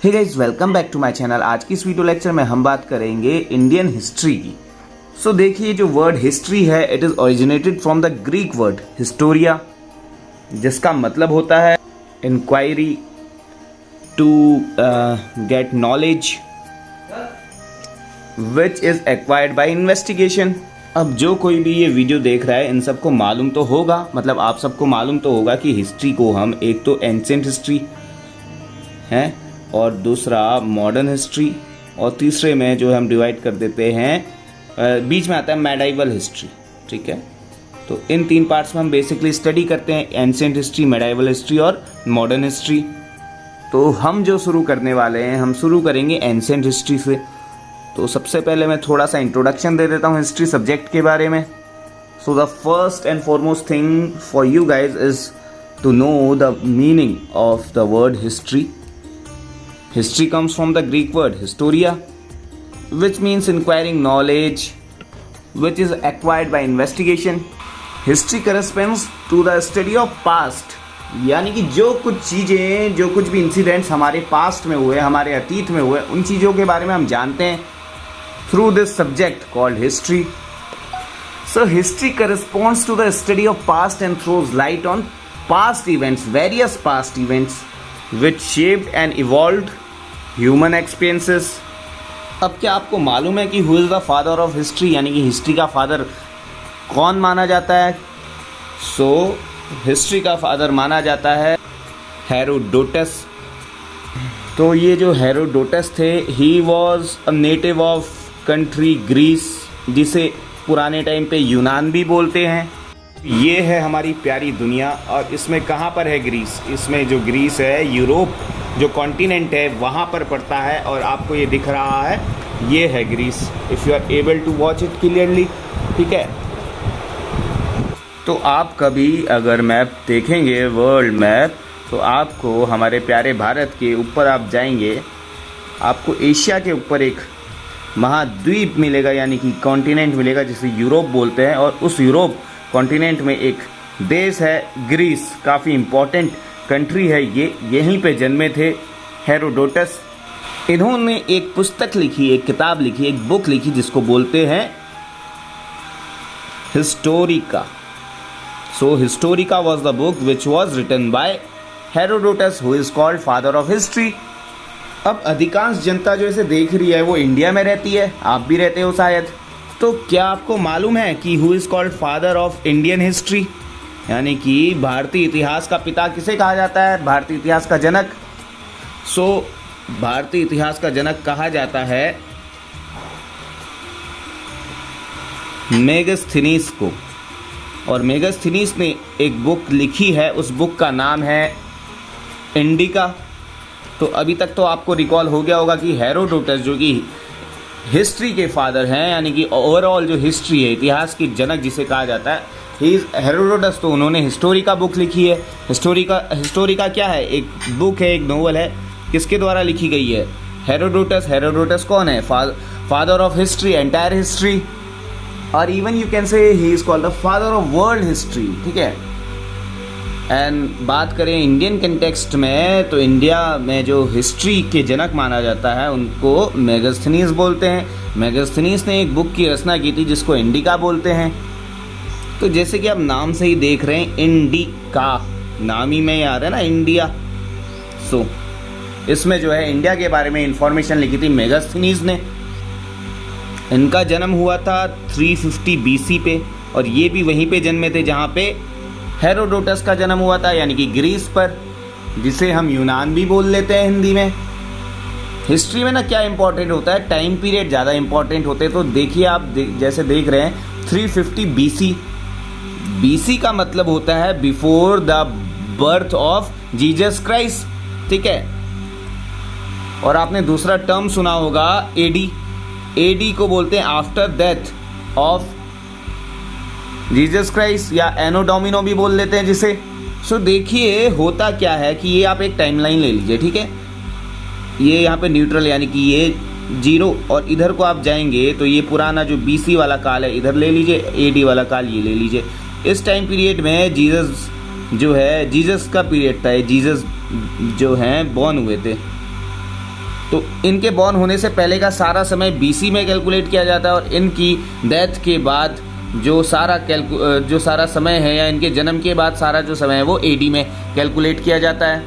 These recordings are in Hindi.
Hey guys, welcome back to my channel. आज की इस वीडियो लेक्चर में हम बात करेंगे इंडियन हिस्ट्री की। सो देखिए, जो वर्ड हिस्ट्री है it is originated from the Greek word historia, जिसका मतलब होता है inquiry, to get knowledge which is acquired by investigation. अब जो कोई भी ये वीडियो देख रहा है इन सबको मालूम तो होगा, मतलब आप सबको मालूम तो होगा कि हिस्ट्री को हम एक तो एंशिएंट हिस्ट्री है और दूसरा मॉडर्न हिस्ट्री और तीसरे में जो हम डिवाइड कर देते हैं बीच में आता है मेडाइवल हिस्ट्री। ठीक है, तो इन तीन पार्ट्स में हम बेसिकली स्टडी करते हैं एंशिएंट हिस्ट्री, मेडाइवल हिस्ट्री और मॉडर्न हिस्ट्री। तो हम जो शुरू करने वाले हैं, हम शुरू करेंगे एंशिएंट हिस्ट्री से। तो सबसे पहले मैं थोड़ा सा इंट्रोडक्शन दे देता हूँ हिस्ट्री सब्जेक्ट के बारे में। So the first and foremost thing for you guys is to know the meaning of the word history. History comes from the Greek word historia, which means inquiring knowledge, which is acquired by investigation. History corresponds to the study of past, यानी कि जो कुछ चीज़ें, जो कुछ भी इंसिडेंट्स हमारे पास्ट में हुए, हमारे अतीत में हुए, उन चीज़ों के बारे में हम जानते हैं through this subject called history. So history corresponds to the study of past and throws light on past events, various past events which shaped and evolved human experiences. अब क्या आपको मालूम है कि who is the father of history, यानी कि हिस्ट्री का फादर कौन माना जाता है? सो हिस्ट्री का फादर माना जाता है हेरोडोटस। तो ये जो हेरोडोटस थे, he was a native of country Greece, जिसे पुराने टाइम पे यूनान भी बोलते हैं। ये है हमारी प्यारी दुनिया और इसमें कहाँ पर है ग्रीस? इसमें जो ग्रीस है, यूरोप जो कॉन्टिनेंट है वहाँ पर पड़ता है और आपको ये दिख रहा है, ये है Greece, if you are able to watch it clearly. ठीक है, तो आप कभी अगर मैप देखेंगे, वर्ल्ड मैप, तो आपको हमारे प्यारे भारत के ऊपर आप जाएंगे, आपको एशिया के ऊपर एक महाद्वीप मिलेगा, यानी कि कॉन्टिनेंट मिलेगा जिसे यूरोप बोलते हैं। और उस यूरोप कॉन्टिनेंट में एक देश है ग्रीस, काफ़ी इम्पोर्टेंट कंट्री है ये। यहीं पे जन्मे थे हेरोडोटस। इन्होंने एक पुस्तक लिखी, एक किताब लिखी, एक बुक लिखी जिसको बोलते हैं Historica. So Historica was the book which was written by Herodotus, who is called father of history. अब अधिकांश जनता जो इसे देख रही है वो इंडिया में रहती है, आप भी रहते हो शायद। तो क्या आपको मालूम है कि who is called father of Indian history, यानी कि भारतीय इतिहास का पिता किसे कहा जाता है? भारतीय इतिहास का जनक। सो भारतीय इतिहास का जनक कहा जाता है मेगास्थनीज को। और मेगास्थनीज ने एक बुक लिखी है, उस बुक का नाम है इंडिका। तो अभी तक तो आपको रिकॉल हो गया होगा कि हेरोडोटस जो कि हिस्ट्री के फादर हैं, यानी कि ओवरऑल जो हिस्ट्री है, इतिहास की जनक जिसे कहा जाता है, ही इज़ हेरोडोटस। तो उन्होंने हिस्टोरिका बुक लिखी है। हिस्टोरिका क्या है? एक बुक है, एक नोवेल है। किसके द्वारा लिखी गई है? हेरोडोटस। हेरोडोटस कौन है? Father of history, entire history, और even you can say he is called the father of world history. ठीक है, एंड बात करें इंडियन कंटेक्स्ट में, तो इंडिया में जो हिस्ट्री के जनक माना जाता है उनको मेगास्थनीज बोलते हैं। मेगास्थनीज ने एक बुक की रचना की थी जिसको इंडिका बोलते हैं। तो जैसे कि आप नाम से ही देख रहे हैं, इंडिका, नाम ही में ही आ रहा है ना, इंडिया। सो इसमें जो है इंडिया के बारे में इंफॉर्मेशन लिखी थी मेगास्थनीज ने। इनका जन्म हुआ था 350 BC पे, और ये भी वहीं पे जन्मे थे जहाँ पे हेरोडोटस का जन्म हुआ था, यानी कि ग्रीस पर, जिसे हम यूनान भी बोल लेते हैं हिंदी में। हिस्ट्री में ना क्या इंपॉर्टेंट होता है? टाइम पीरियड ज़्यादा इंपॉर्टेंट होते हैं। तो देखिए आप जैसे देख रहे हैं 350 BC। BC का मतलब होता है before the birth of Jesus Christ. ठीक है, और आपने दूसरा टर्म सुना होगा AD। AD को बोलते हैं after death of Jesus Christ, या एनो डोमिनो भी बोल लेते हैं जिसे। सो देखिए होता क्या है कि ये आप एक टाइमलाइन ले लीजिए। ठीक है, ये यहाँ पे न्यूट्रल, यानी कि ये 0, और इधर को आप जाएंगे तो ये पुराना जो BC वाला काल है इधर ले लीजिए, AD वाला काल ये ले लीजिए। इस टाइम पीरियड में जीसस जो है, जीसस का पीरियड था, जीसस जो हैं बॉर्न हुए थे। तो इनके बॉर्न होने से पहले का सारा समय बीसी में कैलकुलेट किया जाता है और इनकी डेथ के बाद जो सारा समय है या इनके जन्म के बाद सारा जो समय है वो एडी में कैलकुलेट किया जाता है।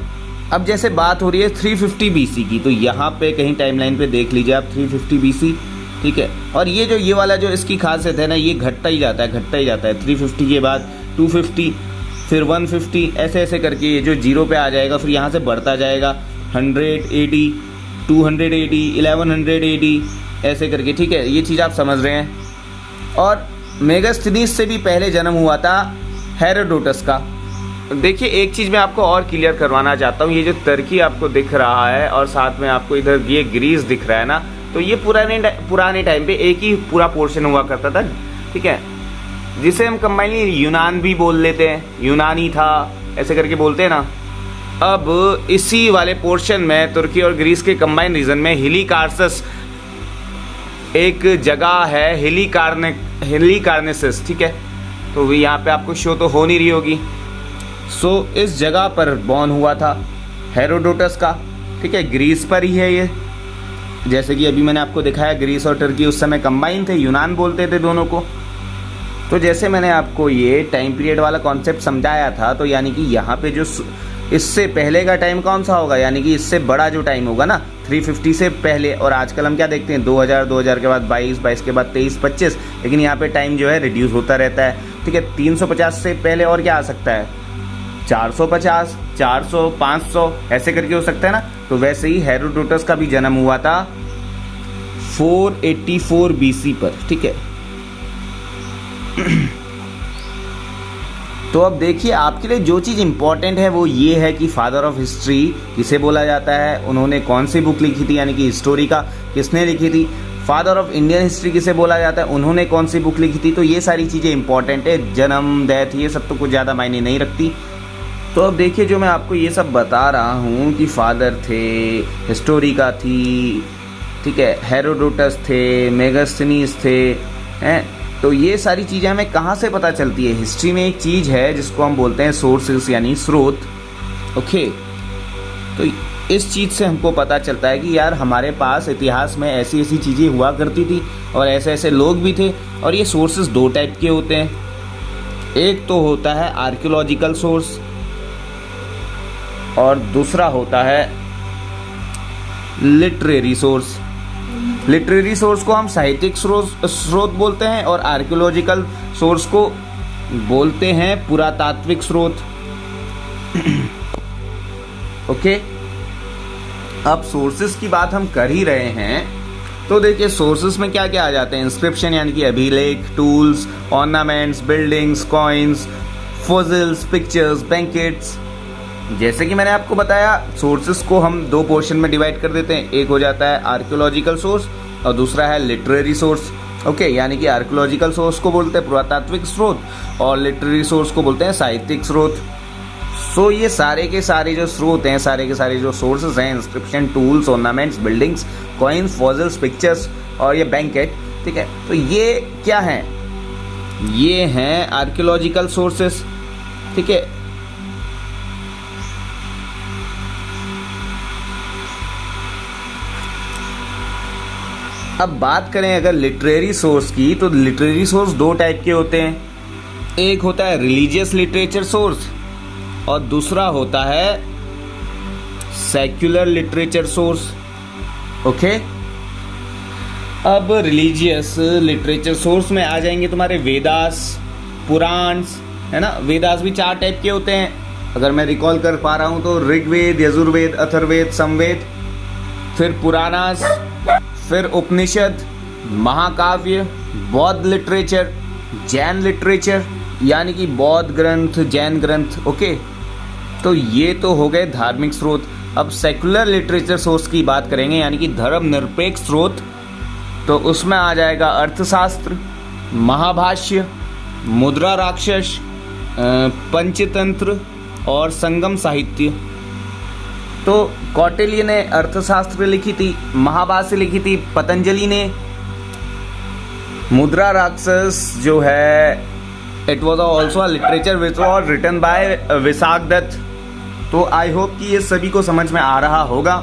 अब जैसे बात हो रही है 350 बीसी की, तो यहाँ पे कहीं टाइमलाइन पे देख लीजिए आप 350 बीसी, ठीक है। और ये वाला जो इसकी खासियत है ना, ये घटता ही जाता है 350 के बाद 250, फिर 150, ऐसे ऐसे करके ये जो जीरो पे आ जाएगा, फिर यहाँ से बढ़ता जाएगा 180, 280, 1180, ऐसे करके, ठीक है। ये चीज़ आप समझ रहे हैं। और मेगास्थनीज से भी पहले जन्म हुआ था हेरोडोटस का। देखिए एक चीज़ मैं आपको और क्लियर करवाना चाहता हूँ, ये जो टर्की आपको दिख रहा है और साथ में आपको इधर ये ग्रीस दिख रहा है ना, तो ये पुराने टाइम पे एक ही पूरा पोर्शन हुआ करता था, ठीक है, जिसे हम कंबाइनली यूनान भी बोल लेते हैं, यूनानी था ऐसे करके बोलते हैं ना। अब इसी वाले पोर्शन में तुर्की और ग्रीस के कंबाइन रीजन में हिलिकार्सस एक जगह है, हिलिकार्नेसिस, ठीक है। तो यहाँ पे आपको शो तो हो नहीं रही होगी। सो इस जगह पर बॉर्न हुआ था हेरोडोटस का, ठीक है, ग्रीस पर ही है ये। जैसे कि अभी मैंने आपको दिखाया ग्रीस और टर्की उस समय कंबाइन थे, यूनान बोलते थे दोनों को। तो जैसे मैंने आपको ये टाइम पीरियड वाला कॉन्सेप्ट समझाया था, तो यानी कि यहाँ पे जो इससे पहले का टाइम कौन सा होगा, यानी कि इससे बड़ा जो टाइम होगा ना 350 से पहले। और आजकल हम क्या देखते हैं 2000 के बाद 22 के बाद 23, 25, लेकिन यहाँ पे टाइम जो है रिड्यूस होता रहता है, ठीक है। 350 से पहले और क्या आ सकता है, 450, 400, 500, ऐसे करके हो सकता है ना। तो वैसे ही हेरोडोटस का भी जन्म हुआ था 484 बीसी पर, ठीक है। तो अब देखिए आपके लिए जो चीज़ इंपॉर्टेंट है वो ये है कि फादर ऑफ हिस्ट्री किसे बोला जाता है, उन्होंने कौन सी बुक लिखी थी, यानी कि हिस्टोरी का किसने लिखी थी। फादर ऑफ इंडियन हिस्ट्री किसे बोला जाता है, उन्होंने कौन सी बुक लिखी थी। तो ये सारी चीज़ें इंपॉर्टेंट है, जन्म डेथ ये सब तो कुछ ज़्यादा मायने नहीं रखती। तो अब देखिए जो मैं आपको ये सब बता रहा हूँ कि फादर थे, हिस्टोरिका थी, ठीक है, हेरोडोटस थे, मेगास्थनीज थे, हैं। तो ये सारी चीज़ें हमें कहाँ से पता चलती है, हिस्ट्री में एक चीज़ है जिसको हम बोलते हैं सोर्सेस यानी स्रोत, ओके। तो इस चीज़ से हमको पता चलता है कि यार हमारे पास इतिहास में ऐसी ऐसी चीज़ें हुआ करती थी और ऐसे ऐसे लोग भी थे। और ये सोर्सेस दो टाइप के होते हैं, एक तो होता है आर्कियोलॉजिकल सोर्स और दूसरा होता है लिटरेरी सोर्स। लिटरेरी सोर्स को हम साहित्यिक स्रोत बोलते हैं और आर्कियोलॉजिकल सोर्स को बोलते हैं पुरातात्विक स्रोत, ओके। अब सोर्सेस की बात हम कर ही रहे हैं, तो देखिए सोर्सेस में क्या क्या आ जाते हैं, इंस्क्रिप्शन यानी कि अभिलेख, tools, ornaments, buildings, coins, fossils, pictures, banquets. जैसे कि मैंने आपको बताया सोर्सेस को हम दो पोर्शन में डिवाइड कर देते हैं, एक हो जाता है आर्कियोलॉजिकल सोर्स और दूसरा है लिटरेरी सोर्स, ओके। यानी कि आर्कियोलॉजिकल सोर्स को बोलते हैं पुरातात्विक स्रोत और लिटरेरी सोर्स को बोलते हैं साहित्यिक स्रोत। सो ये सारे के सारे जो स्रोत हैं, सारे के सारे जो सोर्सेज हैं, inscription, tools, ornaments, buildings, coins, fossils, pictures और ये बैंकेट, ठीक है। तो ये क्या हैं, ये हैं आर्कियोलॉजिकल सोर्सेस, ठीक है। अब बात करें अगर लिटरेरी सोर्स की, तो लिटरेरी सोर्स दो टाइप के होते हैं, एक होता है रिलीजियस लिटरेचर सोर्स और दूसरा होता है सेक्युलर लिटरेचर सोर्स, ओके। अब रिलीजियस लिटरेचर सोर्स में आ जाएंगे तुम्हारे वेदास, पुराण्स, है ना। वेदास भी चार टाइप के होते हैं, अगर मैं रिकॉल कर पा रहा हूँ तो ऋग्वेद, यजुर्वेद, अथर्ववेद, समवेद, फिर पुराणास, फिर उपनिषद, महाकाव्य, बौद्ध लिटरेचर, जैन लिटरेचर यानी कि बौद्ध ग्रंथ, जैन ग्रंथ, ओके। तो ये तो हो गए धार्मिक स्रोत। अब सेकुलर लिटरेचर सोर्स की बात करेंगे यानी कि धर्मनिरपेक्ष स्रोत, तो उसमें आ जाएगा अर्थशास्त्र, महाभाष्य, मुद्रा राक्षस, पंचतंत्र और संगम साहित्य। तो कौटिल्य ने अर्थशास्त्र लिखी थी, महाभाष्य लिखी थी पतंजलि ने, मुद्रा राक्षस जो है it was also a literature which was written by Vishakhadatta. तो आई होप कि ये सभी को समझ में आ रहा होगा।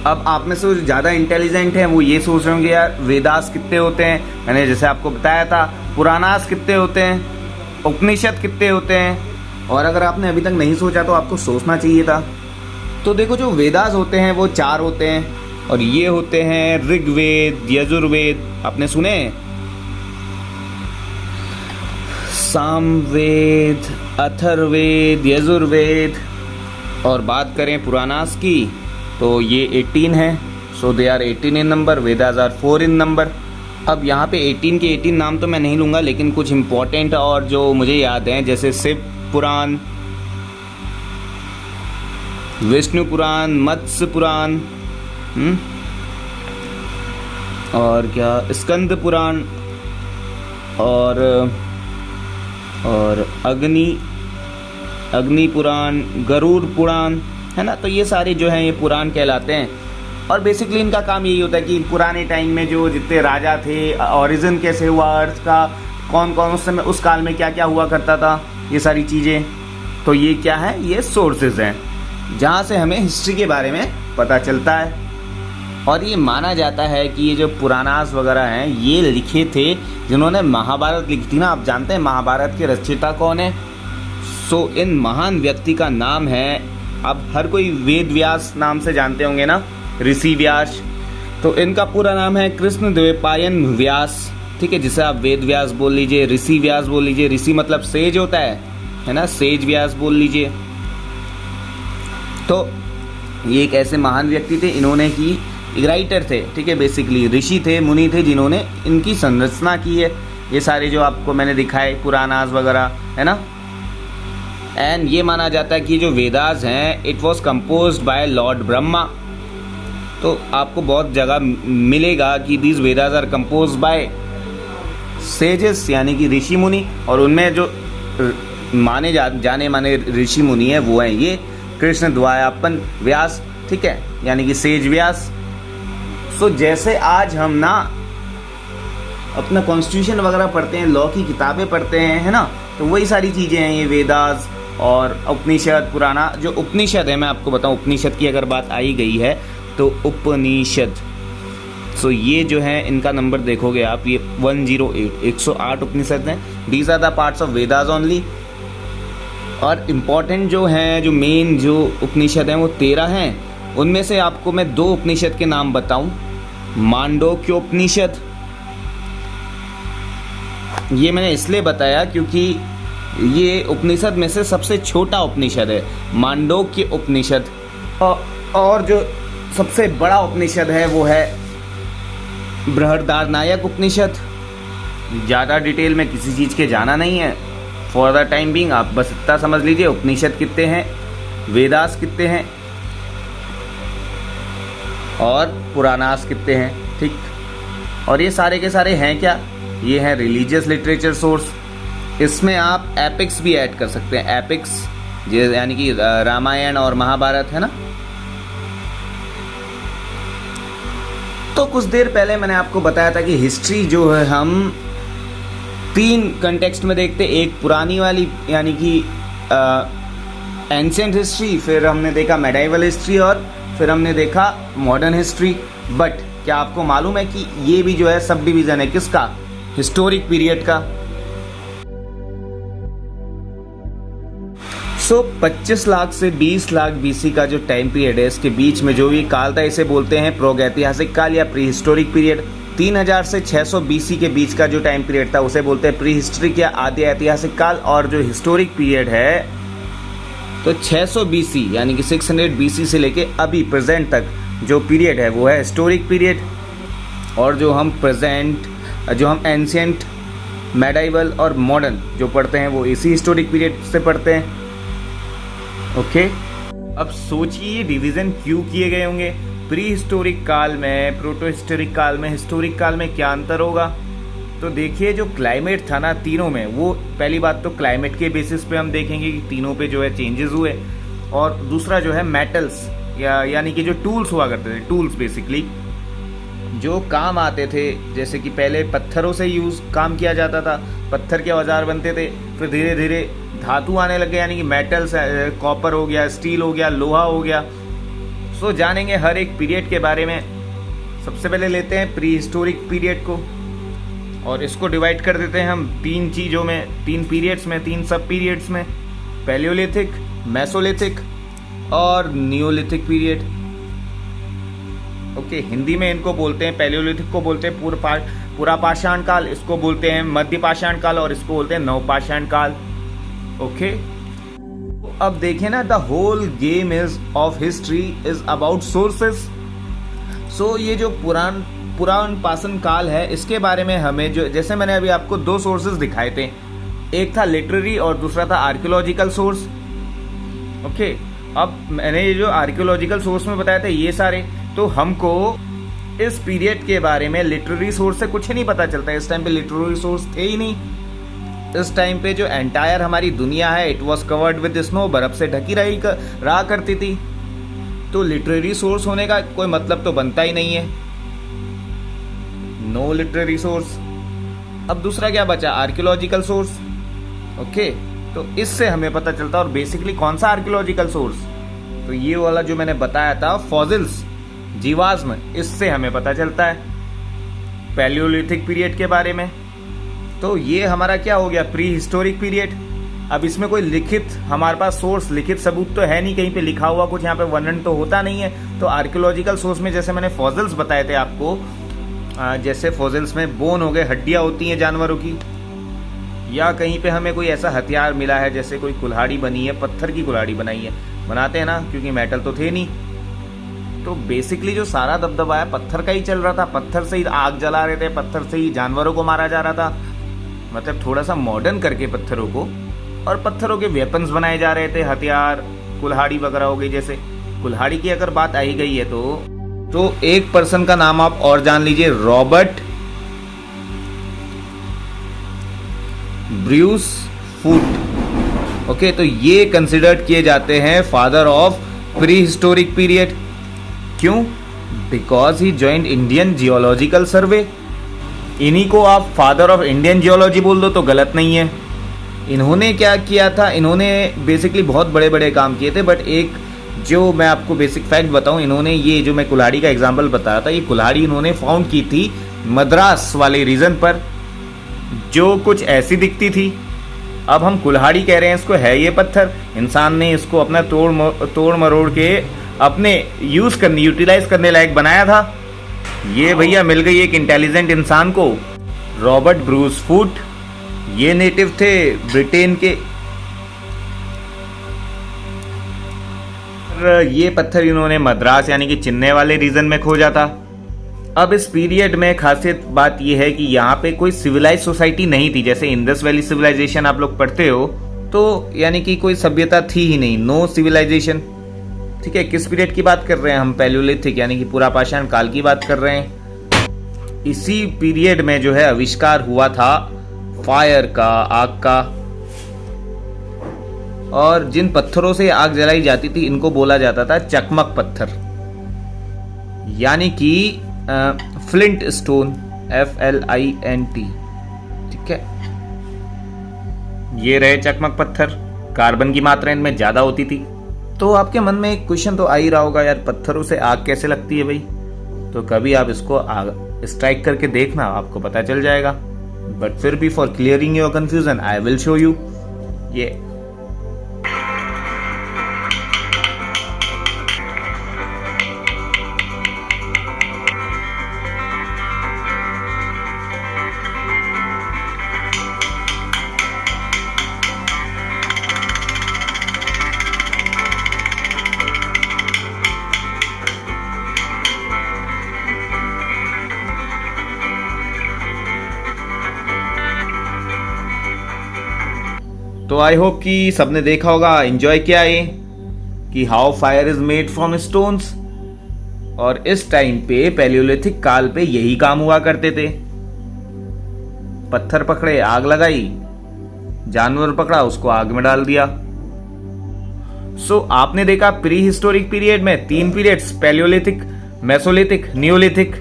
अब आप में से जो ज़्यादा इंटेलिजेंट हैं वो ये सोच रहे होंगे यार वेदास कितने होते हैं, मैंने जैसे आपको बताया था पुराणास कितने होते हैं, उपनिषद कितने होते हैं। और अगर आपने अभी तक नहीं सोचा तो आपको सोचना चाहिए था। तो देखो जो वेदास होते हैं वो 4 होते हैं और ये होते हैं ऋग्वेद, यजुर्वेद, आपने सुने हैं, सामवेद, अथर्ववेद, यजुर्वेद। और बात करें पुराणास की तो ये 18 है, so they are 18 in number, Vedas are 4 in number. अब यहाँ पे 18 के 18 नाम तो मैं नहीं लूँगा, लेकिन कुछ इम्पोर्टेंट और जो मुझे याद हैं जैसे शिव पुराण, विष्णु पुराण, मत्स्य पुराण, और क्या स्कंद पुराण, और अग्नि पुराण, गरुड़ पुराण, है ना। तो ये सारे जो हैं ये पुराण कहलाते हैं। और बेसिकली इनका काम यही होता है कि पुराने टाइम में जो जितने राजा थे, ओरिजिन कैसे हुआ अर्थ का, कौन कौन उस समय उस काल में क्या क्या हुआ करता था, ये सारी चीज़ें। तो ये क्या है, ये सोर्सेज हैं जहाँ से हमें हिस्ट्री के बारे में पता चलता है। और ये माना जाता है कि ये जो पुराणास वगैरह हैं ये लिखे थे जिन्होंने महाभारत लिखी थी ना। आप जानते हैं महाभारत के रचयिता कौन है? सो इन महान व्यक्ति का नाम है, अब हर कोई वेद व्यास नाम से जानते होंगे ना, ऋषि व्यास। तो इनका पूरा नाम है कृष्णद्वैपायन व्यास, ठीक है, जिसे आप वेद व्यास बोल लीजिए, ऋषि व्यास बोल लीजिए। ऋषि मतलब सेज होता है ना, सेज व्यास बोल लीजिए। तो ये एक ऐसे महान व्यक्ति थे, इन्होंने की राइटर थे, ठीक है, बेसिकली ऋषि थे, मुनि थे, जिन्होंने इनकी संरचना की है। ये सारे जो आपको मैंने दिखाए पुराणास वगैरह, है ना। एंड ये माना जाता है कि जो वेदास हैं it was composed by lord Brahma. तो आपको बहुत जगह मिलेगा कि these Vedas are composed by sages, यानी कि ऋषि मुनि। और उनमें जो माने जाने माने ऋषि मुनि है वो हैं ये कृष्णद्वैपायन व्यास, ठीक है, यानी कि सेज व्यास। सो जैसे आज हम ना अपना कॉन्स्टिट्यूशन वगैरह पढ़ते हैं, लॉ की किताबें पढ़ते हैं, है ना, तो वही सारी चीज़ें हैं ये वेदास और उपनिषद। पुराना जो उपनिषद है, मैं आपको बताऊं, उपनिषद की अगर बात आई गई है तो उपनिषद, सो ये जो है इनका नंबर देखोगे आप, ये 108 108 उपनिषद हैं। These are the parts of Vedas only. और इम्पॉर्टेंट जो हैं, जो मेन जो उपनिषद हैं वो 13 हैं। उनमें से आपको मैं 2 उपनिषद के नाम बताऊं। मांडूक्योपनिषद, ये मैंने इसलिए बताया क्योंकि ये उपनिषद में से सबसे छोटा उपनिषद है, मांडूक्य उपनिषद। और जो सबसे बड़ा उपनिषद है वो है बृहदारण्यक उपनिषद। ज़्यादा डिटेल में किसी चीज़ के जाना नहीं है, फॉर द टाइम बीइंग आप बस इतना समझ लीजिए उपनिषद कितने हैं, वेदास कितने हैं और पुराणास कितने हैं, ठीक। और ये सारे के सारे हैं क्या, ये हैं रिलीजियस लिटरेचर सोर्स। इसमें आप एपिक्स भी ऐड कर सकते हैं, एपिक्स यानी कि रामायण और महाभारत, है ना। तो कुछ देर पहले मैंने आपको बताया था कि हिस्ट्री जो है हम 3 कंटेक्स्ट में देखते, एक पुरानी वाली यानी कि एंशिएंट हिस्ट्री, फिर हमने देखा मेडाइवल हिस्ट्री और फिर हमने देखा मॉडर्न हिस्ट्री। बट क्या आपको मालूम है कि ये भी जो है सब डिवीज़न है किसका, हिस्टोरिक पीरियड का। सो 25 लाख से 20 लाख बीसी का जो टाइम पीरियड है, इसके बीच में जो भी काल था इसे बोलते हैं प्रागैतिहासिक काल या प्री हिस्टोरिक पीरियड। 3000 से 600 बीसी के बीच का जो टाइम पीरियड था उसे बोलते हैं प्री हिस्टोरिक या आदि ऐतिहासिक काल। और जो हिस्टोरिक पीरियड है तो 600 बीसी यानी कि 600 बीसी से लेके अभी प्रेजेंट तक जो पीरियड है वो है हिस्टोरिक पीरियड। और जो हम एंशिएंट, मेडाइवल और मॉडर्न जो पढ़ते हैं वो इसी हिस्टोरिक पीरियड से पढ़ते हैं। ओके, अब सोचिए डिवीज़न क्यों किए गए होंगे, प्री हिस्टोरिक काल में, प्रोटो हिस्टोरिक काल में, हिस्टोरिक काल में क्या अंतर होगा। तो देखिए जो क्लाइमेट था ना तीनों में, वो पहली बात तो क्लाइमेट के बेसिस पे हम देखेंगे कि तीनों पे जो है चेंजेस हुए। और दूसरा जो है मेटल्स यानी कि जो टूल्स हुआ करते थे, टूल्स बेसिकली जो काम आते थे, जैसे कि पहले पत्थरों से काम किया जाता था, पत्थर के औजार बनते थे, फिर धीरे धीरे धातु आने लगे यानी कि मेटल्स, कॉपर हो गया, स्टील हो गया, लोहा हो गया। सो जानेंगे हर एक पीरियड के बारे में। सबसे पहले लेते हैं प्री हिस्टोरिक पीरियड को, और इसको डिवाइड कर देते हैं हम 3 चीज़ों में, 3 पीरियड्स में, 3 सब पीरियड्स में, पैलियोलिथिक, मेसोलिथिक और नियोलिथिक पीरियड। ओके, हिंदी में इनको बोलते हैं, पैलियोलिथिक को बोलते हैं पूरा पाषाण काल, इसको बोलते हैं मध्य पाषाण काल, और इसको बोलते हैं नवपाषाण काल। ओके, अब देखें ना, the whole game is of history is about sources. So ये जो पुरान पाषाण काल है, इसके बारे में हमें जो, जैसे मैंने अभी आपको 2 सोर्सेस दिखाए थे, एक था लिटरेरी और दूसरा था आर्कियोलॉजिकल सोर्स। ओके, अब मैंने ये जो आर्कियोलॉजिकल सोर्स में बताया था ये सारे, तो हमको इस पीरियड के बारे में लिटरेरी सोर्स से कुछ नहीं पता चलता। इस टाइम पे लिटरेरी सोर्स थे ही नहीं। इस टाइम पे जो एंटायर हमारी दुनिया है, it was covered with snow, बर्फ से ढकी रहा करती थी, तो लिटरेरी सोर्स होने का कोई मतलब तो बनता ही नहीं है। No literary source. अब दूसरा क्या बचा? Archaeological source. ओके, तो इससे हमें पता चलता है। और बेसिकली कौन सा आर्कियोलॉजिकल सोर्स? तो ये वाला जो मैंने बताया था, फॉसिल्स, जीवाश्म, इससे हमें पता चलता है पैलियोलिथिक पीरियड के बारे में। तो ये हमारा क्या हो गया? Pre historic period. अब इसमें कोई लिखित हमारे पास सोर्स, लिखित सबूत तो है नहीं, कहीं पे लिखा हुआ कुछ यहाँ पे वर्णन तो होता नहीं है। तो आर्कियोलॉजिकल सोर्स में जैसे मैंने फॉसिल्स बताए थे आपको, जैसे फॉसिल्स में बोन हो गए, हड्डियाँ होती हैं जानवरों की, या कहीं पे हमें कोई ऐसा हथियार मिला है, जैसे कोई कुल्हाड़ी बनी है, पत्थर की कुल्हाड़ी बनाई है, बनाते हैं ना, क्योंकि मेटल तो थे नहीं। तो बेसिकली जो सारा दबदबा है पत्थर का ही चल रहा था, पत्थर से ही आग जला रहे थे, पत्थर से ही जानवरों को मारा जा रहा था, मतलब थोड़ा सा मॉडर्न करके पत्थरों को, और पत्थरों के वेपन्स बनाए जा रहे थे, हथियार, कुल्हाड़ी वगैरह हो गई। जैसे कुल्हाड़ी की अगर बात आई गई है तो एक पर्सन का नाम आप और जान लीजिए, रॉबर्ट ब्रूस फूट। ओके, तो ये कंसिडर्ड किए जाते हैं father of pre historic period. क्यों? Because he joined Indian geological survey. इन्हीं को आप फादर ऑफ इंडियन जियोलॉजी बोल दो तो गलत नहीं है। इन्होंने क्या किया था? इन्होंने बेसिकली बहुत बड़े बड़े काम किए थे, बट एक जो मैं आपको बेसिक फैक्ट बताऊं, इन्होंने ये जो मैं कुल्हाड़ी का एग्जांपल बताया था, ये कुल्हाड़ी इन्होंने फाउंड की थी मद्रास वाले रीजन पर, जो कुछ ऐसी दिखती थी। अब हम कुल्हाड़ी कह रहे हैं इसको, है ये पत्थर, इंसान ने इसको अपना तोड़ मरोड़ के अपने यूटिलाइज करने लायक बनाया था। ये भैया मिल गई एक इंटेलिजेंट इंसान को, रॉबर्ट ब्रूस फूट। ये नेटिव थे ब्रिटेन के। ये पत्थर इन्होंने मद्रास यानी कि चेन्नई वाले रीजन में खोजा था। अब इस पीरियड में खासियत बात यह है कि यहाँ पे कोई सिविलाइज सोसाइटी नहीं थी। जैसे इंडस वैली सिविलाइजेशन आप लोग पढ़ते हो, तो यानी कि कोई सभ्यता थी ही नहीं, नो सिविलाइजेशन। ठीक है, किस पीरियड की बात कर रहे हैं हम? पैलियोलिथिक यानी कि पूरा पाषाण काल की बात कर रहे हैं। इसी पीरियड में जो है आविष्कार हुआ था फायर का, आग का, और जिन पत्थरों से आग जलाई जाती थी इनको बोला जाता था चकमक पत्थर, यानी कि फ्लिंट स्टोन, FLINT। ठीक है, ये रहे चकमक पत्थर। कार्बन की मात्रा इनमें ज्यादा होती थी। तो आपके मन में एक क्वेश्चन तो आ ही रहा होगा, यार पत्थरों से आग कैसे लगती है भाई? तो कभी आप इसको स्ट्राइक करके देखना, आपको पता चल जाएगा। बट फिर भी for clearing your confusion I will show you. ये तो आई होप कि सबने देखा होगा, एंजॉय किया ये कि how fire is made from stones. और इस टाइम पे पैलियोलिथिक काल पे यही काम हुआ करते थे। पत्थर पकड़े, आग लगाई, जानवर पकड़ा, उसको आग में डाल दिया। सो आपने देखा प्री हिस्टोरिक पीरियड में 3 पीरियड्स, पैलियोलिथिक, मेसोलिथिक, नियोलिथिक।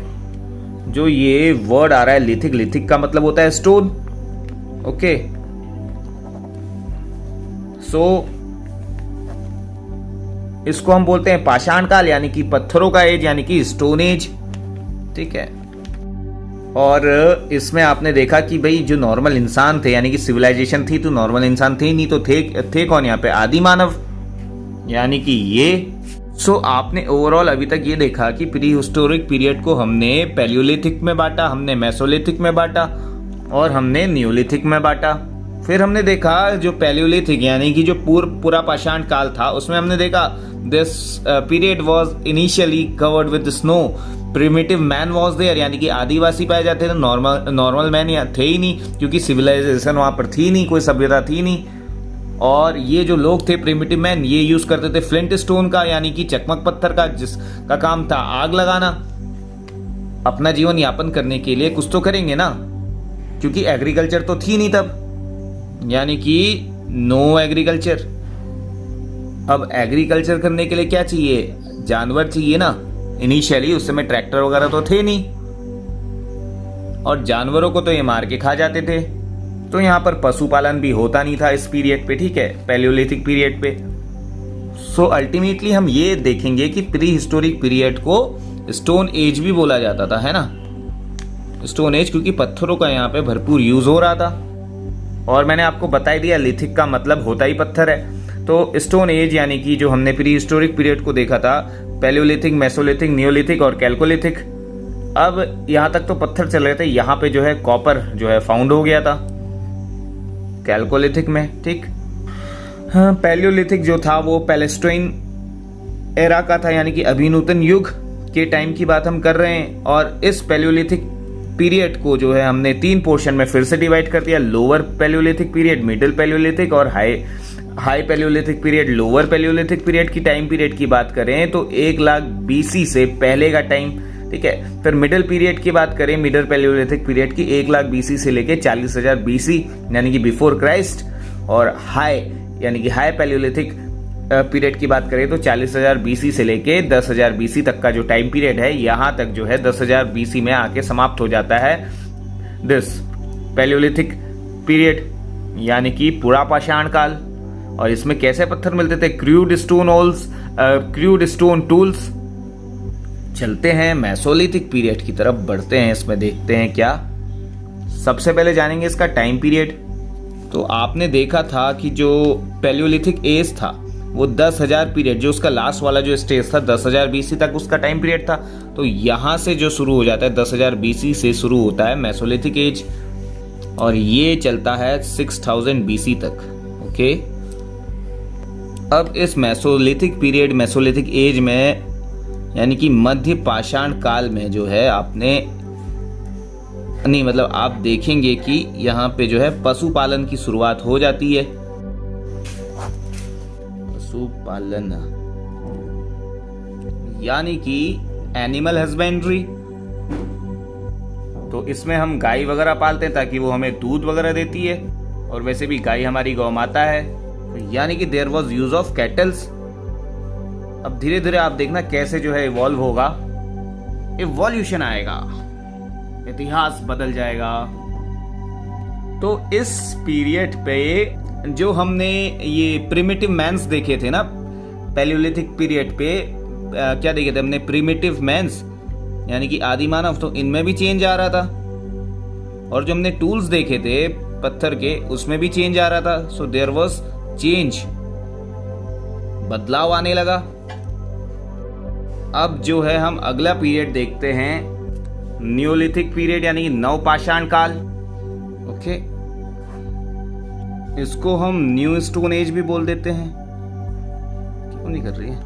जो ये वर्ड आ रहा है लिथिक, लिथिक का मतलब होता है स्टोन। ओके, सो इसको हम बोलते हैं पाषाण काल यानी कि पत्थरों का एज यानी कि स्टोन एज। ठीक है, और इसमें आपने देखा कि भाई जो नॉर्मल इंसान थे यानी कि सिविलाइजेशन थी, तो नॉर्मल इंसान थे नहीं, तो थे कौन यहाँ पे? आदि मानव यानी कि ये। सो आपने ओवरऑल अभी तक ये देखा कि प्री हिस्टोरिक पीरियड को हमने पैलियोलिथिक में बांटा, हमने मेसोलिथिक में बांटा और हमने नियोलिथिक में बांटा। फिर हमने देखा जो पैलियोलिथिक यानी कि जो पूरा पाषाण काल था, उसमें हमने देखा this period was initially covered with snow, primitive man was there यानी कि आदिवासी पाए जाते थे, नॉर्मल मैन यहाँ थे ही नहीं क्योंकि सिविलाइजेशन वहां पर थी नहीं, कोई सभ्यता थी नहीं। और ये जो लोग थे प्रिमिटिव मैन, ये यूज करते थे फ्लिंट स्टोन का यानी कि चकमक पत्थर का, जिसका काम था आग लगाना। अपना जीवन यापन करने के लिए कुछ तो करेंगे ना, क्योंकि एग्रीकल्चर तो थी नहीं तब, यानी कि नो एग्रीकल्चर। अब एग्रीकल्चर करने के लिए क्या चाहिए? जानवर चाहिए ना। इनिशियली उस समय ट्रैक्टर वगैरह तो थे नहीं, और जानवरों को तो ये मार के खा जाते थे, तो यहाँ पर पशुपालन भी होता नहीं था इस पीरियड पे। ठीक है, पैलियोलिथिक पीरियड पे। सो अल्टीमेटली हम ये देखेंगे कि प्री हिस्टोरिक पीरियड को स्टोन एज भी बोला जाता था, है ना, स्टोन एज, क्योंकि पत्थरों का यहाँ पे भरपूर यूज हो रहा था। और मैंने आपको बता ही दिया लिथिक का मतलब होता ही पत्थर है। तो स्टोन एज यानी कि जो हमने प्री हिस्टोरिक पीरियड को देखा था, पैलियोलिथिक, मेसोलिथिक, नियोलिथिक और कैल्कोलिथिक। अब यहाँ तक तो पत्थर चल रहे थे, यहाँ पे जो है कॉपर जो है फाउंड हो गया था कैल्कोलिथिक में। ठीक, हाँ, पैलियोलिथिक जो था वो पैलेस्टाइन एरा का था यानी कि अभिनूतन युग के टाइम की बात हम कर रहे हैं। और इस पैलियोलिथिक पीरियड को जो है हमने 3 पोर्शन में फिर से डिवाइड कर दिया, lower palaeolithic period, middle palaeolithic और high palaeolithic period. Lower palaeolithic period की टाइम पीरियड की बात करें तो 1 लाख BC से पहले का टाइम। ठीक है, फिर मिडिल पीरियड की बात करें, मिडिल पैलियोलिथिक पीरियड की 1 लाख BC से लेके 40,000 BC यानी कि बिफोर क्राइस्ट। और हाई यानी कि हाई पैलियोलिथिक पीरियड की बात करें तो 40,000 BC से लेके 10,000 BC तक का जो टाइम पीरियड है, यहाँ तक जो है 10,000 BC में आके समाप्त हो जाता है दिस पैलियोलिथिक पीरियड यानी कि पूरा पाषाण काल। और इसमें कैसे पत्थर मिलते थे? Crude stone tools. चलते हैं मेसोलिथिक पीरियड की तरफ बढ़ते हैं, इसमें देखते हैं क्या। सबसे पहले जानेंगे इसका टाइम पीरियड। तो आपने देखा था कि जो पैलियोलिथिक एज था वो 10,000 पीरियड, जो उसका लास्ट वाला जो स्टेज था 10,000 BC तक उसका टाइम पीरियड था। तो यहां से जो शुरू हो जाता है 10,000 BC से शुरू होता है मेसोलिथिक एज, और ये चलता है 6000 BC तक। ओके, अब इस मेसोलिथिक पीरियड, मेसोलिथिक एज में यानी कि मध्य पाषाण काल में जो है आप देखेंगे कि यहाँ पे जो है पशुपालन की शुरुआत हो जाती है। पशुपालन यानी कि एनिमल हस्बेंड्री। तो इसमें हम गाय वगैरह पालते हैं ताकि वो हमें दूध वगैरह देती है, और वैसे भी गाय हमारी गौ माता है, यानी कि there was use of cattles. अब धीरे धीरे आप देखना कैसे जो है इवॉल्व होगा, इवोल्यूशन आएगा, इतिहास बदल जाएगा। तो इस पीरियड पे जो हमने ये प्रिमिटिव मैंस देखे थे ना, पैलियोलिथिक पीरियड पे क्या देखे थे हमने? प्रिमिटिव मैंस यानी कि आदि मानव, तो इनमें भी चेंज आ रहा था। और जो हमने टूल्स देखे थे पत्थर के, उसमें भी चेंज आ रहा था। सो देयर वाज चेंज, बदलाव आने लगा। अब जो है हम अगला पीरियड देखते हैं, नियोलिथिक पीरियड यानी कि नवपाषाण काल। ओके, इसको हम न्यू स्टोन एज भी बोल देते हैं। क्यों नहीं कर रही है?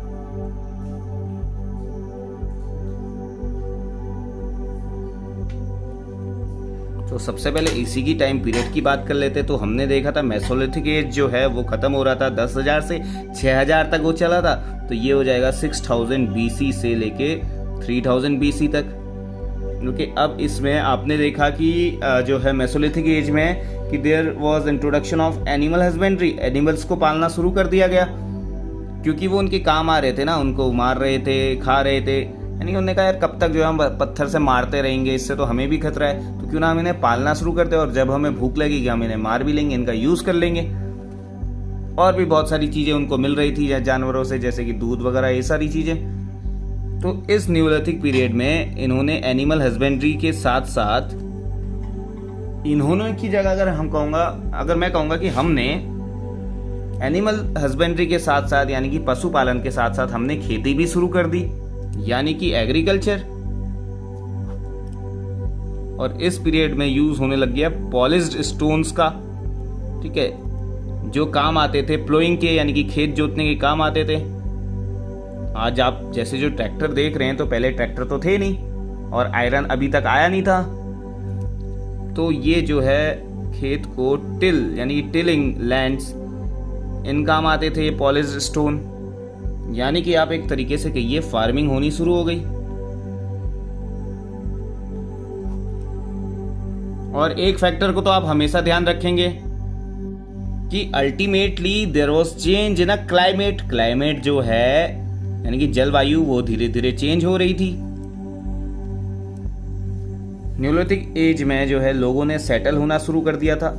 तो सबसे पहले इसी की टाइम पीरियड की बात कर लेते। तो हमने देखा था मेसोलिथिक एज जो है वो खत्म हो रहा था 10,000 से 6,000 तक वो चला था। तो ये हो जाएगा 6000 BC से लेके 3000 BC तक। क्योंकि अब इसमें आपने देखा कि जो है मेसोलिथिक एज में कि there was introduction of animal husbandry, animals को पालना शुरू कर दिया गया, क्योंकि वो उनके काम आ रहे थे ना, उनको मार रहे थे, खा रहे थे। यानी उन्होंने कहा यार कब तक जो है हम पत्थर से मारते रहेंगे, इससे तो हमें भी खतरा है, तो क्यों ना हम इन्हें पालना शुरू करते हैं, और जब हमें भूख लगेगी हम इन्हें मार भी लेंगे, इनका यूज कर लेंगे। और भी बहुत सारी चीज़ें उनको मिल रही थी जानवरों से, जैसे कि दूध वगैरह, ये सारी चीज़ें। तो इस न्यूलिथिक पीरियड में इन्होंने एनिमल हस्बेंड्री के साथ साथ इन्होंने की जगह अगर मैं कहूँगा कि हमने एनिमल हस्बेंड्री के साथ साथ यानी कि पशुपालन के साथ साथ हमने खेती भी शुरू कर दी, यानी कि एग्रीकल्चर। और इस पीरियड में यूज होने लग गया पॉलिश्ड स्टोन्स का, ठीक है, जो काम आते थे प्लोइंग के, यानी कि खेत जोतने के काम आते थे। आज आप जैसे जो ट्रैक्टर देख रहे हैं, तो पहले ट्रैक्टर तो थे नहीं और आयरन अभी तक आया नहीं था। तो ये जो है खेत को यानी कि टिलिंग लैंड्स, इन काम आते थे ये पॉलिश्ड स्टोन। यानी कि आप एक तरीके से कहिए फार्मिंग होनी शुरू हो गई। और एक फैक्टर को तो आप हमेशा ध्यान रखेंगे कि ultimately there was change in a climate जो है यानी कि जलवायु, वो धीरे धीरे चेंज हो रही थी। न्यूलिथिक एज में जो है लोगों ने सेटल होना शुरू कर दिया था।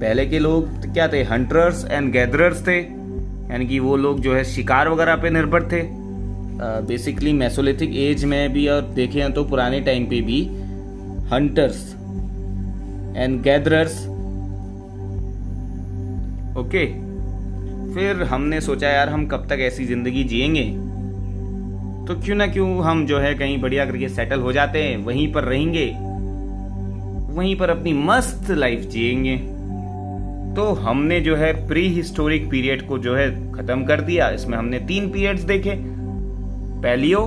पहले के लोग क्या थे, हंटर्स एंड गैदरर्स थे, यानी कि वो लोग जो है शिकार वगैरह पे निर्भर थे। बेसिकली मेसोलिथिक एज में भी और देखें तो पुराने टाइम पे भी हंटर्स एंड गैदरर्स। ओके, फिर हमने सोचा यार हम कब तक ऐसी जिंदगी जिएंगे, तो क्यों ना क्यों हम जो है कहीं बढ़िया करके सेटल हो जाते हैं, वहीं पर रहेंगे, वहीं पर अपनी मस्त लाइफ जिएंगे। तो हमने जो है प्री हिस्टोरिक पीरियड को जो है खत्म कर दिया। इसमें हमने 3 पीरियड्स देखे, पैलियो,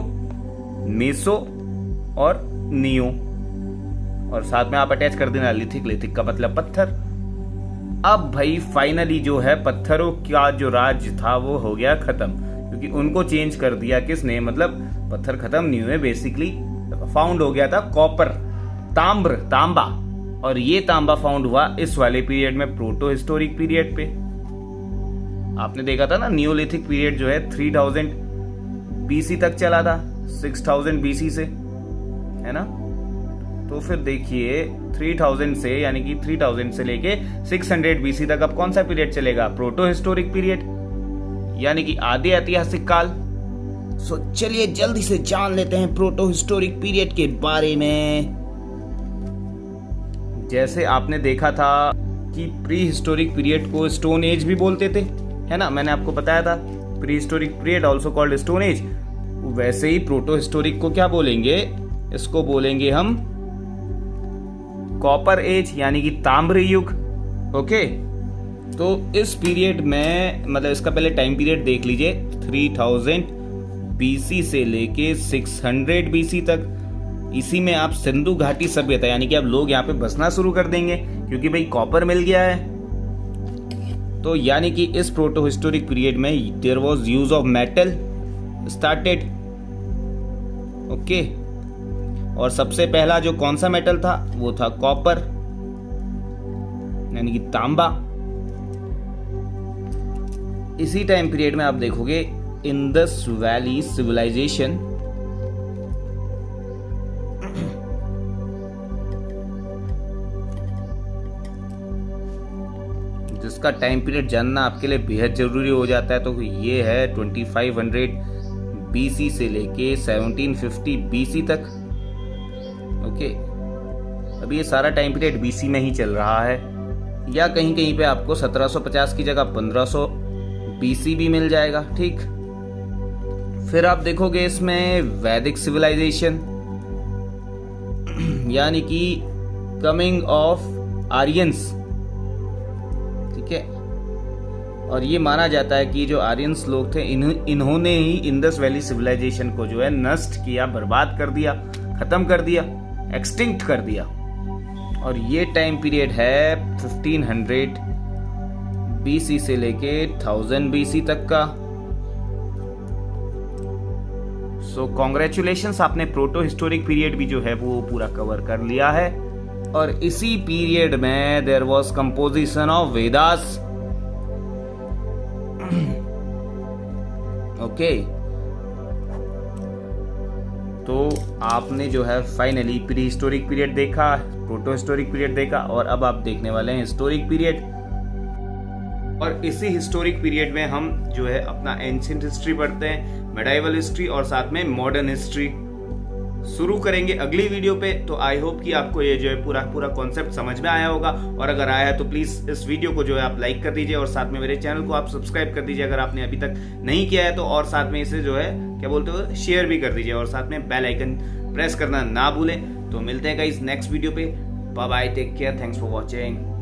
मेसो और नियो, और साथ में आप अटैच कर देना लिथिक का मतलब पत्थर। अब भाई फाइनली जो है पत्थरों का जो राज था वो हो गया खत्म, क्योंकि उनको चेंज कर दिया किसने, मतलब पत्थर खत्म नहीं हुए, बेसिकली फाउंड हो गया था कॉपर, तांबा। और ये तांबा फाउंड हुआ इस वाले पीरियड में, प्रोटो हिस्टोरिक पीरियड पे। आपने देखा था ना नियोलिथिक पीरियड जो है 3000 बीसी तक चला था, 6000 बीसी से, है ना। तो फिर देखिए 3000 से यानी कि 3000 से लेके 600 बीसी तक अब कौन सा पीरियड चलेगा, प्रोटो हिस्टोरिक पीरियड, यानी कि आदि ऐतिहासिक काल। सो चलिए जल्दी से जान लेते हैं प्रोटो हिस्टोरिक पीरियड के बारे में। जैसे आपने देखा था कि प्री हिस्टोरिक पीरियड को स्टोन एज भी बोलते थे, है ना, मैंने आपको बताया था, pre historic period also called stone age. वैसे ही प्रोटो हिस्टोरिक को क्या बोलेंगे, इसको बोलेंगे हम कॉपर एज, यानी कि ताम्र युग। ओके, तो इस पीरियड में मतलब इसका पहले टाइम पीरियड देख लीजिए, 3000 बीसी से लेके 600 बीसी तक। इसी में आप सिंधु घाटी सभ्यता यानी कि अब लोग यहाँ पे बसना शुरू कर देंगे, क्योंकि भाई कॉपर मिल गया है। तो यानी कि इस प्रोटो हिस्टोरिक पीरियड में there was use of metal started. Okay, और सबसे पहला जो कौन सा मेटल था वो था कॉपर, यानी कि तांबा। इसी टाइम पीरियड में आप देखोगे इंडस वैली सिविलाइजेशन, जिसका टाइम पीरियड जानना आपके लिए बेहद जरूरी हो जाता है। तो ये है 2500 बीसी से लेके 1750 बीसी तक। ओके, अब ये सारा टाइम पीरियड बीसी में ही चल रहा है, या कहीं कहीं पे आपको 1750 की जगह 1500 बीसी भी मिल जाएगा। ठीक, फिर आप देखोगे इसमें वैदिक सिविलाइजेशन, यानी कि कमिंग ऑफ आर्यंस। ठीक है, और ये माना जाता है कि जो आर्यंस लोग थे इन्होंने ही इंडस वैली सिविलाइजेशन को जो है नष्ट किया, बर्बाद कर दिया, खत्म कर दिया, एक्सटिंक्ट कर दिया। और ये टाइम पीरियड है 1500 बीसी से लेके 1000 बीसी तक का। सो कॉन्ग्रेचुलेशंस, आपने प्रोटो हिस्टोरिक पीरियड भी जो है वो पूरा कवर कर लिया है। और इसी पीरियड में there was composition of Vedas. Okay, तो आपने जो है फाइनली प्री हिस्टोरिक पीरियड देखा, प्रोटो हिस्टोरिक पीरियड देखा, और अब आप देखने वाले हैं हिस्टोरिक पीरियड। और इसी हिस्टोरिक पीरियड में हम जो है अपना एंशिएंट हिस्ट्री पढ़ते हैं, मेडाइवल हिस्ट्री और साथ में मॉडर्न हिस्ट्री शुरू करेंगे अगली वीडियो पे। तो आई होप कि आपको ये जो है पूरा कॉन्सेप्ट समझ में आया होगा, और अगर आया है तो प्लीज इस वीडियो को जो है आप लाइक कर दीजिए और साथ में मेरे चैनल को आप सब्सक्राइब कर दीजिए अगर आपने अभी तक नहीं किया है तो, और साथ में इसे जो है क्या बोलते हो शेयर भी कर दीजिए और साथ में बेल आइकन प्रेस करना ना भूलें। तो मिलते हैं गाइस नेक्स्ट वीडियो पे। Bye bye, take care, thanks for watching.